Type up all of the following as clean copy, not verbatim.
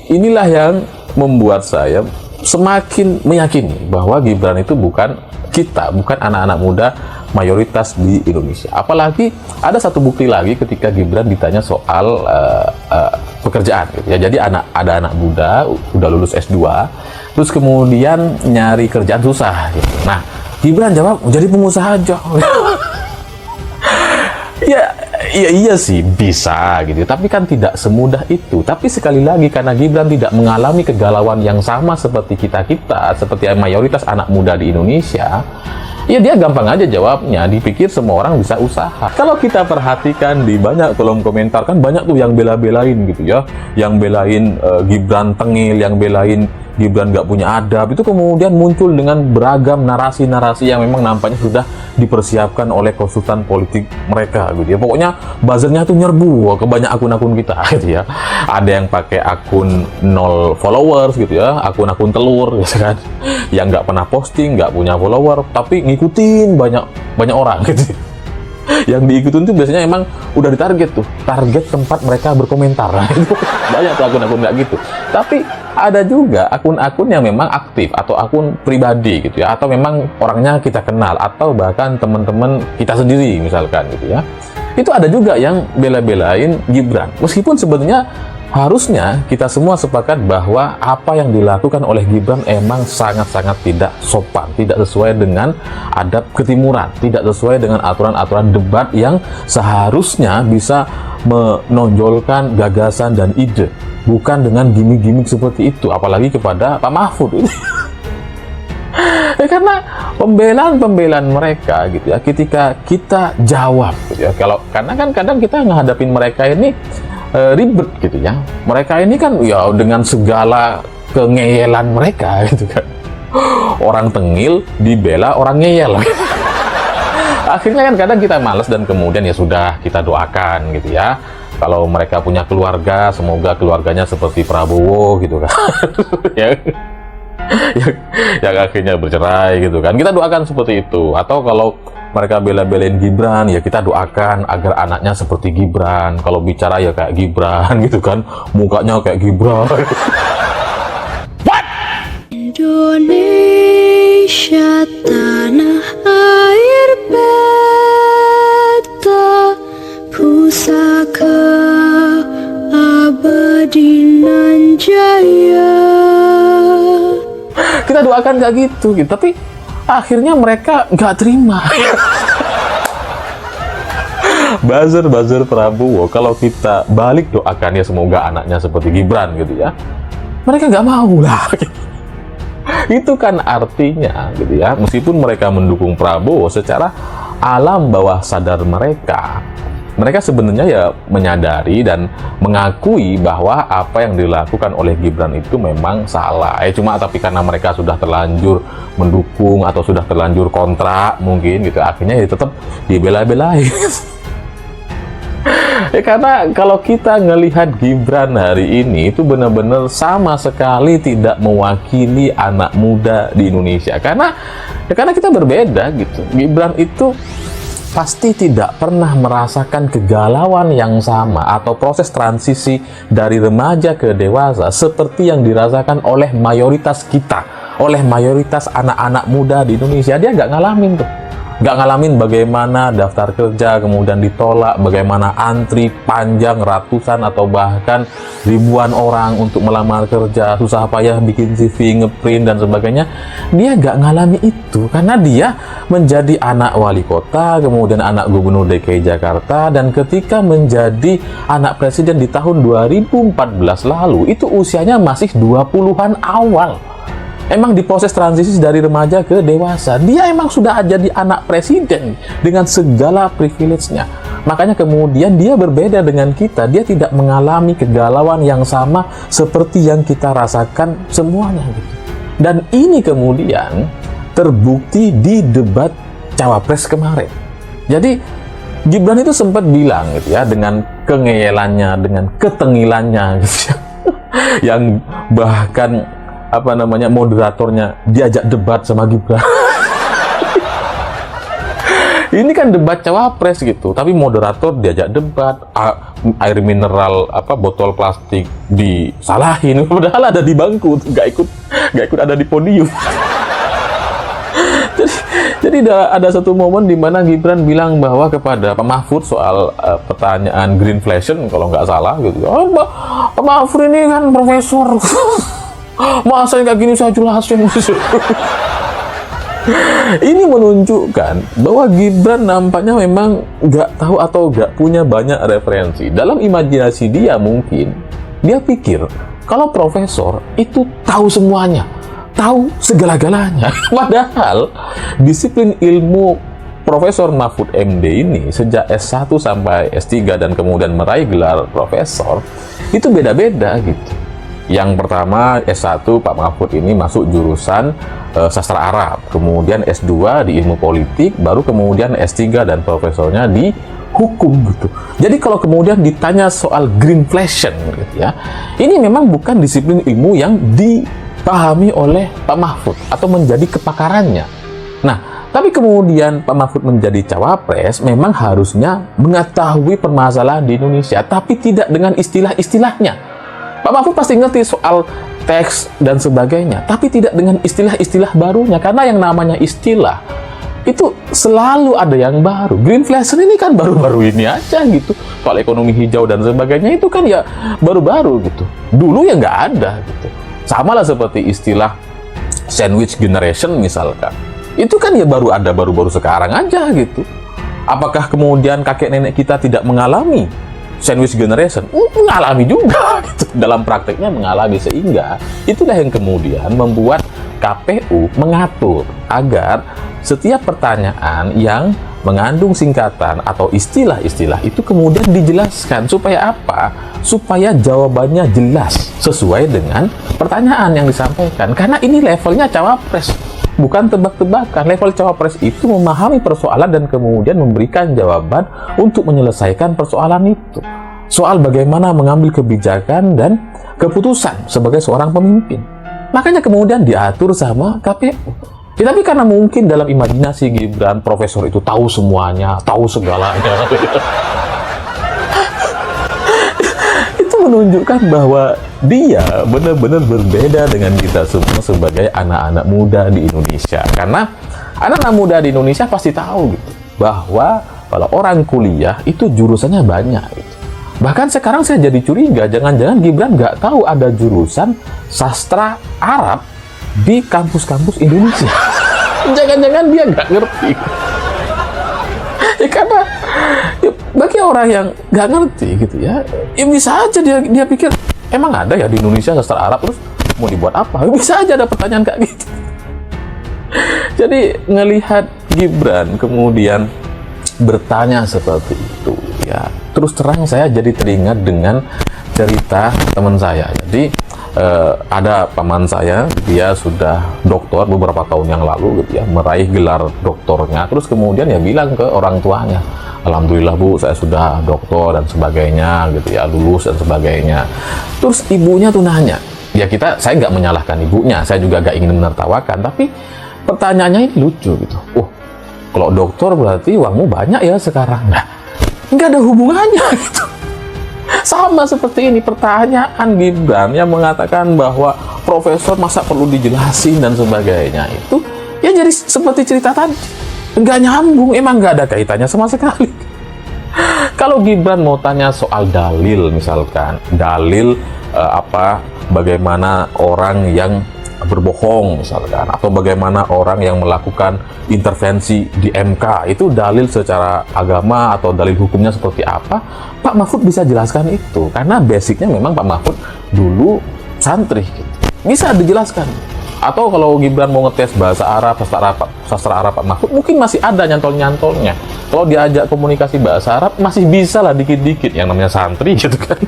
inilah yang membuat saya semakin meyakini bahwa Gibran itu bukan anak-anak muda mayoritas di Indonesia. Apalagi ada satu bukti lagi ketika Gibran ditanya soal pekerjaan gitu ya. Jadi ada anak muda udah lulus S2 terus kemudian nyari kerjaan susah gitu. Nah, Gibran jawab jadi pengusaha aja. Iya sih bisa gitu, tapi kan tidak semudah itu. Tapi sekali lagi karena Gibran tidak mengalami kegalauan yang sama seperti kita, seperti mayoritas anak muda di Indonesia, ya dia gampang aja jawabnya, dipikir semua orang bisa usaha. Kalau kita perhatikan di banyak kolom komentar kan banyak tuh yang bela-belain gitu ya, yang belain Gibran tengil, yang belain Gibran nggak punya adab. Itu kemudian muncul dengan beragam narasi-narasi yang memang nampaknya sudah dipersiapkan oleh konsultan politik mereka gitu ya. Pokoknya buzzernya tuh nyerbu ke banyak akun-akun kita gitu ya. Ada yang pakai akun 0 followers gitu ya, akun-akun telur gitu kan, yang nggak pernah posting, nggak punya follower, tapi ngikutin banyak orang gitu. Yang diikutin tuh biasanya emang udah ditarget tuh, target tempat mereka berkomentar. Nah, itu banyak tuh akun-akun nggak gitu. Tapi ada juga akun-akun yang memang aktif atau akun pribadi gitu ya, atau memang orangnya kita kenal atau bahkan teman-teman kita sendiri misalkan gitu ya. Itu ada juga yang bela-belain Gibran. Meskipun sebenarnya harusnya kita semua sepakat bahwa apa yang dilakukan oleh Gibran emang sangat-sangat tidak sopan, tidak sesuai dengan adab ketimuran, tidak sesuai dengan aturan-aturan debat yang seharusnya bisa menonjolkan gagasan dan ide, bukan dengan gimmick-gimmick seperti itu, apalagi kepada Pak Mahfud. Ya, karena pembelaan mereka gitu ya, ketika kita jawab gitu ya, karena kan kadang kita menghadapin mereka ini ribet gitu ya. Mereka ini kan ya dengan segala kengeyelan mereka gitu kan. Orang tengil dibela orang ngeyel. Akhirnya kan kadang kita malas dan kemudian ya sudah kita doakan gitu ya. Kalau mereka punya keluarga, semoga keluarganya seperti Prabowo gitu kan. yang akhirnya bercerai gitu kan. Kita doakan seperti itu. Atau kalau mereka bela-belain Gibran, ya kita doakan agar anaknya seperti Gibran. Kalau bicara ya kayak Gibran gitu kan, mukanya kayak Gibran. What? Indonesia tanah air beta, pusaka abadi nan jaya. Kita doakan kayak gitu, tapi akhirnya mereka nggak terima. Buzzer Prabowo, kalau kita balik doakan ya semoga anaknya seperti Gibran gitu ya, mereka nggak mau lah. Itu kan artinya gitu ya, meskipun mereka mendukung Prabowo, secara alam bawah sadar mereka sebenarnya ya menyadari dan mengakui bahwa apa yang dilakukan oleh Gibran itu memang salah. Cuma tapi karena mereka sudah terlanjur mendukung atau sudah terlanjur kontra mungkin gitu, akhirnya ya tetap dibela-belain. Karena kalau kita ngelihat Gibran hari ini itu benar-benar sama sekali tidak mewakili anak muda di Indonesia. Karena kita berbeda gitu. Gibran itu pasti tidak pernah merasakan kegalauan yang sama atau proses transisi dari remaja ke dewasa seperti yang dirasakan oleh mayoritas kita, oleh mayoritas anak-anak muda di Indonesia. Dia nggak ngalamin tuh. Nggak ngalamin bagaimana daftar kerja kemudian ditolak, bagaimana antri panjang ratusan atau bahkan ribuan orang untuk melamar kerja, susah payah bikin CV, ngeprint dan sebagainya. Dia nggak ngalami itu karena dia menjadi anak wali kota, kemudian anak gubernur DKI Jakarta, dan ketika menjadi anak presiden di tahun 2014 lalu, itu usianya masih 20-an awal. Emang di proses transisi dari remaja ke dewasa, dia emang sudah jadi anak presiden dengan segala privilege-nya. Makanya kemudian dia berbeda dengan kita, dia tidak mengalami kegalauan yang sama seperti yang kita rasakan semuanya gitu. Dan ini kemudian terbukti di debat Cawapres kemarin. Jadi Gibran itu sempat bilang gitu ya, dengan kengeyelannya, dengan ketengilannya gitu ya, yang bahkan moderatornya diajak debat sama Gibran. Ini kan debat cawapres gitu, tapi moderator diajak debat, air mineral botol plastik disalahin, padahal ada di bangku, nggak ikut ada di podium. Jadi ada satu momen di mana Gibran bilang bahwa kepada Pak Mahfud soal pertanyaan greenflation kalau nggak salah gitu. Oh, Pak Mahfud ini kan profesor, masa kayak gini saya jelasin. Ini menunjukkan bahwa Gibran nampaknya memang nggak tahu atau nggak punya banyak referensi. Dalam imajinasi dia mungkin, dia pikir kalau profesor itu tahu semuanya, tahu segala-galanya. Padahal disiplin ilmu Profesor Mahfud MD ini sejak S1 sampai S3 dan kemudian meraih gelar profesor, itu beda-beda gitu. Yang pertama S1 Pak Mahfud ini masuk jurusan sastra Arab, kemudian S2 di ilmu politik, baru kemudian S3 dan profesornya di hukum gitu. Jadi kalau kemudian ditanya soal greenflation gitu ya, ini memang bukan disiplin ilmu yang dipahami oleh Pak Mahfud atau menjadi kepakarannya. Nah, tapi kemudian Pak Mahfud menjadi cawapres memang harusnya mengetahui permasalahan di Indonesia, tapi tidak dengan istilah-istilahnya. Pak Mahfud pasti ngerti soal teks dan sebagainya, tapi tidak dengan istilah-istilah barunya, karena yang namanya istilah itu selalu ada yang baru. Greenflation ini kan baru-baru ini aja gitu. Soal ekonomi hijau dan sebagainya itu kan ya baru-baru gitu. Dulu ya nggak ada gitu. Sama lah seperti istilah sandwich generation misalkan. Itu kan ya baru ada baru-baru sekarang aja gitu. Apakah kemudian kakek nenek kita tidak mengalami sandwich generation? Mengalami juga gitu. Dalam prakteknya mengalami, sehingga itulah yang kemudian membuat KPU mengatur agar setiap pertanyaan yang mengandung singkatan atau istilah-istilah itu kemudian dijelaskan. Supaya apa? Supaya jawabannya jelas sesuai dengan pertanyaan yang disampaikan. Karena ini levelnya cawapres, bukan tebak-tebakan. Level cawapres itu memahami persoalan dan kemudian memberikan jawaban untuk menyelesaikan persoalan itu. Soal bagaimana mengambil kebijakan dan keputusan sebagai seorang pemimpin. Makanya kemudian diatur sama KPU. Ya, tapi karena mungkin dalam imajinasi Gibran, profesor itu tahu semuanya, tahu segalanya. Itu menunjukkan bahwa dia benar-benar berbeda dengan kita semua sebagai anak-anak muda di Indonesia. Karena anak-anak muda di Indonesia pasti tahu gitu, bahwa kalau orang kuliah itu jurusannya banyak gitu. Bahkan sekarang saya jadi curiga, jangan-jangan Gibran nggak tahu ada jurusan sastra Arab di kampus-kampus Indonesia. Jangan-jangan dia nggak ngerti. Ya karena ya, bagi orang yang nggak ngerti gitu ya bisa aja dia pikir emang ada ya di Indonesia sastra Arab, terus mau dibuat apa? Bisa aja ada pertanyaan kayak gitu. Jadi ngelihat Gibran kemudian bertanya seperti itu ya, terus terang saya jadi teringat dengan cerita teman saya. Jadi ada paman saya, dia sudah doktor beberapa tahun yang lalu gitu ya, meraih gelar doktornya, terus kemudian ya bilang ke orang tuanya, alhamdulillah Bu, saya sudah doktor dan sebagainya gitu ya, lulus dan sebagainya. Terus ibunya tuh nanya, ya saya nggak menyalahkan ibunya, saya juga nggak ingin menertawakan, tapi pertanyaannya ini lucu gitu. Kalau dokter berarti uangmu banyak ya sekarang. Nah, nggak ada hubungannya gitu. Sama seperti ini pertanyaan Gibran yang mengatakan bahwa profesor masa perlu dijelasin dan sebagainya, itu ya jadi seperti cerita tadi, nggak nyambung, emang nggak ada kaitannya sama sekali. Kalau Gibran mau tanya soal dalil misalkan, dalil bagaimana orang yang berbohong misalkan, atau bagaimana orang yang melakukan intervensi di MK, itu dalil secara agama atau dalil hukumnya seperti apa, Pak Mahfud bisa jelaskan itu, karena basicnya memang Pak Mahfud dulu santri gitu. Bisa dijelaskan. Atau kalau Gibran mau ngetes bahasa Arab, sastra Arab Pak Mahfud mungkin masih ada nyantol-nyantolnya. Kalau diajak komunikasi bahasa Arab masih bisa lah dikit-dikit, yang namanya santri gitu kan.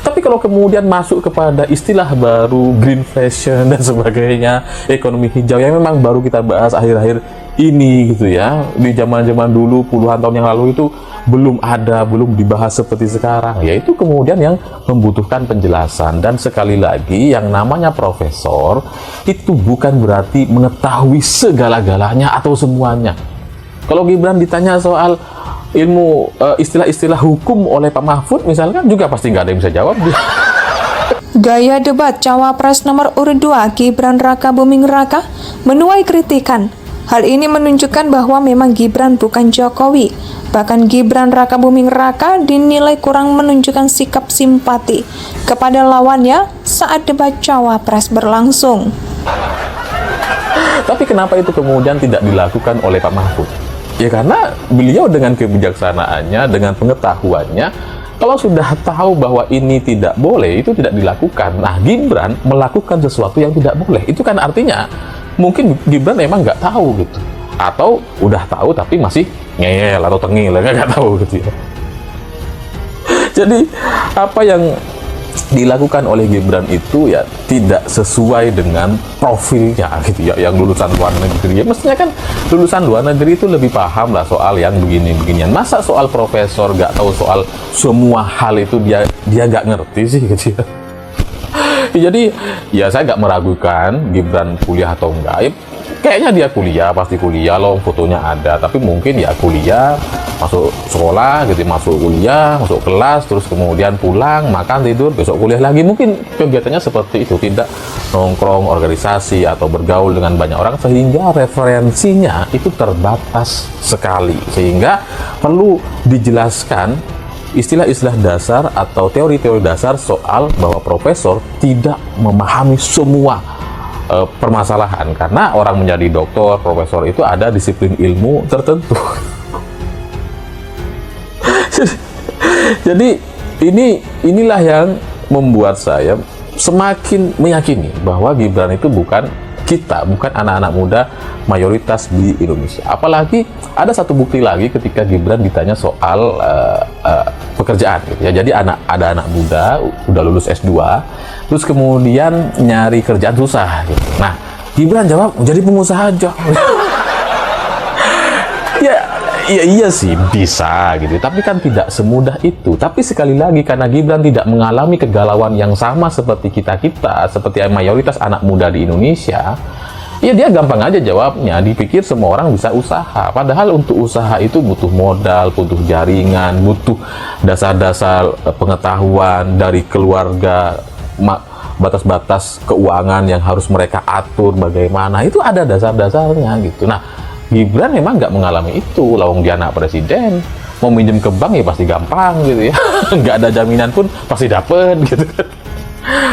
Tapi kalau kemudian masuk kepada istilah baru, greenflation dan sebagainya, ekonomi hijau yang memang baru kita bahas akhir-akhir ini gitu ya, di zaman-zaman dulu puluhan tahun yang lalu itu belum dibahas seperti sekarang, yaitu kemudian yang membutuhkan penjelasan. Dan sekali lagi, yang namanya profesor itu bukan berarti mengetahui segala-galanya atau semuanya. Kalau Gibran ditanya soal ilmu istilah-istilah hukum oleh Pak Mahfud misalkan juga pasti nggak ada yang bisa jawab. Gaya debat Cawapres nomor urut 2 Gibran Raka Buming Raka menuai kritikan. Hal ini menunjukkan bahwa memang Gibran bukan Jokowi. Bahkan Gibran Raka Buming Raka dinilai kurang menunjukkan sikap simpati kepada lawannya saat debat Cawapres berlangsung. Tapi kenapa itu kemudian tidak dilakukan oleh Pak Mahfud? Ya karena beliau dengan kebijaksanaannya, dengan pengetahuannya, kalau sudah tahu bahwa ini tidak boleh, itu tidak dilakukan. Nah, Gibran melakukan sesuatu yang tidak boleh. Itu kan artinya mungkin Gibran emang nggak tahu gitu. Atau udah tahu tapi masih ngeyel atau tengil, nggak tahu gitu ya. Jadi apa yang dilakukan oleh Gibran itu ya tidak sesuai dengan profilnya gitu ya, yang lulusan luar negeri. Ya, mestinya kan lulusan luar negeri itu lebih paham lah soal yang begini-beginian. Masa soal profesor nggak tahu soal semua hal itu dia nggak ngerti sih gitu ya. Jadi ya saya nggak meragukan Gibran kuliah atau enggak. Ya, kayaknya dia kuliah, pasti kuliah loh, fotonya ada. Tapi mungkin ya kuliah, masuk sekolah gitu, masuk kuliah, masuk kelas, terus kemudian pulang, makan, tidur, besok kuliah lagi. Mungkin kegiatannya seperti itu, tidak nongkrong, organisasi, atau bergaul dengan banyak orang, sehingga referensinya itu terbatas sekali. Sehingga perlu dijelaskan istilah-istilah dasar atau teori-teori dasar soal bahwa profesor tidak memahami semua permasalahan, karena orang menjadi doktor, profesor itu ada disiplin ilmu tertentu. Jadi inilah yang membuat saya semakin meyakini bahwa Gibran itu bukan anak-anak muda mayoritas di Indonesia. Apalagi ada satu bukti lagi ketika Gibran ditanya soal pekerjaan gitu ya. Jadi ada anak muda udah lulus S2 terus kemudian nyari kerjaan susah gitu. Nah, Gibran jawab jadi pengusaha aja. Ya iya sih bisa gitu, tapi kan tidak semudah itu. Tapi sekali lagi karena Gibran tidak mengalami kegalauan yang sama seperti kita-kita, seperti mayoritas anak muda di Indonesia, ya dia gampang aja jawabnya. Dipikir semua orang bisa usaha, padahal untuk usaha itu butuh modal, butuh jaringan, butuh dasar-dasar pengetahuan dari keluarga, batas-batas keuangan yang harus mereka atur bagaimana, itu ada dasar-dasarnya gitu. Nah, Gibran memang nggak mengalami itu. Lawang dia anak presiden, mau minjem ke bank ya pasti gampang gitu ya. Nggak ada jaminan pun pasti dapet gitu.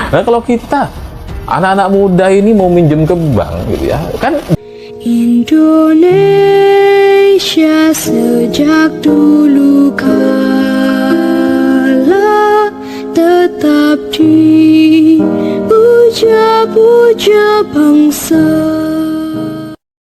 Nah kalau kita anak-anak muda ini mau minjem ke bank gitu ya kan. Indonesia sejak dulu kala tetap dipuja-puja bangsa.